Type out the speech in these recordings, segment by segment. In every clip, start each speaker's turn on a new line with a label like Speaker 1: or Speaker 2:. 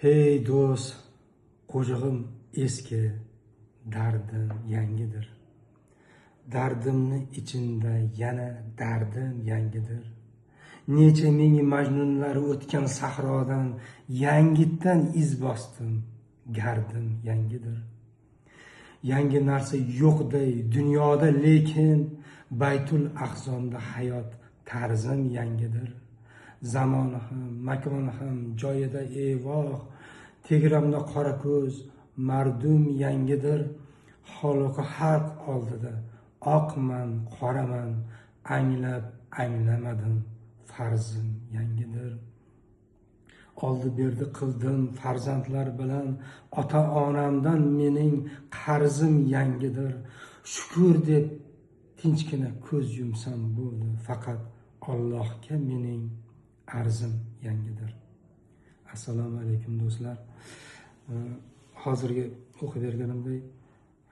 Speaker 1: Hey do'st, qo'shig'im eski, dardim yangidir. Dardimni ichimda yana dardim yangidir. Necha ming majnunlar o'tgan sahrodan yangitdan iz bosdim, gardim yangidir. Yangi narsa yo'qday dunyoda, lekin Baytul Ahzonda hayot tarzim yangidir. Zamoni ham, makoni ham joyida evoh, tegramda qora ko'z, mardum yangidir. Xoliqi haq oldida oqman, qoraman, anglab anglamadim, farzim yangidir. Oldi berdi qildim farzandlar bilan, ota-onamdan mening qarzim yangidir. Shukr deb tinchgina ko'z yumsam bo'ldi, faqat Allohga mening arzim yangidir. Assalomu alaykum do'stlar. Hozirgi o'qib berganimdek,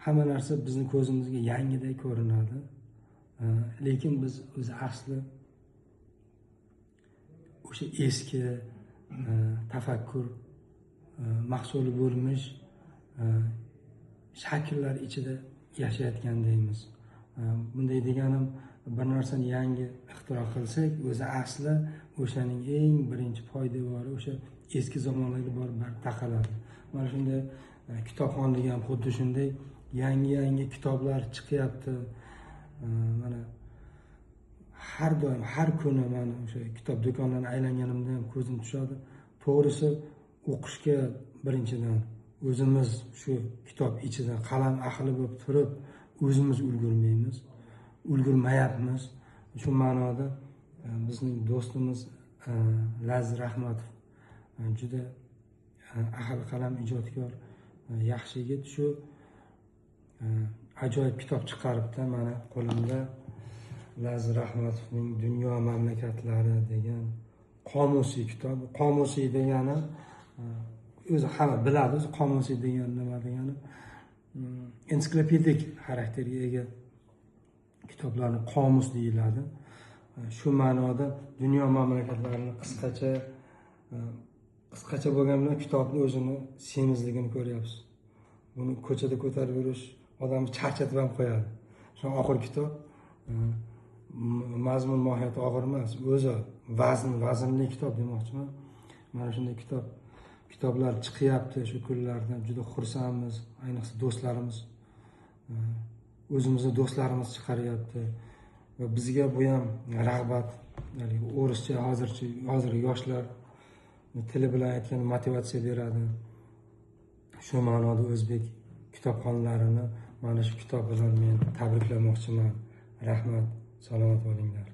Speaker 1: hamma narsa bizning ko'zimizga yangiday ko'rinadi. Lekin biz o'zi asli o'sha eski tafakkur mahsuli bo'lmish shakllar ichida yashayotgandaymiz. Bunday deganim, bir narsani yangi ixtiro qilsak, o'zi asli o'shaning eng birinchi poydevori o'sha eski zamonlarga borib taqaladi. Mana shunday kitobxonlik ham xuddi shunday yangi kitoblar chiqyapti. Mana har doim, har kuni men o'sha kitob do'konlarini aylanganimda ham ko'zim tushadi. To'g'risi, o'qishga birinchidan o'zimiz shu kitob ichida qalam ahli bo'lib turib, o'zimiz ulgurmayapmiz. Shu ma'noda bizning do'stimiz Laziz Rahmatov juda ahil qalam, ijodkor, yaxshi yigit. Shu ajoyib kitob chiqaribdi. Mana qo'limda Laziz Rahmatovning Dunyo mamlakatlari degan qomusiy kitob. Qomusiy degani o'zi hamma biladi, o'zi qomusiy degani nima degani. Ensiklopedik xarakterga ega kitoblarni qomus deyiladi. Shu ma'noda dunyo mamlakatlarini qisqacha bo'lgan bilan kitobning o'zini semizligini ko'ryapsiz. Buni ko'chada ko'tarib yurish odamni charchatib ham qo'yadi. Shu oxirgi kitob mazmun mohiyati og'ir emas, o'zi vaznli kitob demoqchiman. Mana shunday kitoblar chiqyapti shu kunlarda. Juda xursandmiz. Ayniqsa do'stlarimiz, o'zimizni do'stlarimiz chiqaryapti va bizga bu ham rag'bat, o'rischa hozirgi yoshlar tili bilan aytgan motivatsiya beradi. Shu ma'noda o'zbek kitobxonlarini mana shu kitob bilan men tabriklamoqchiman. Rahmat, salomat bo'linglar.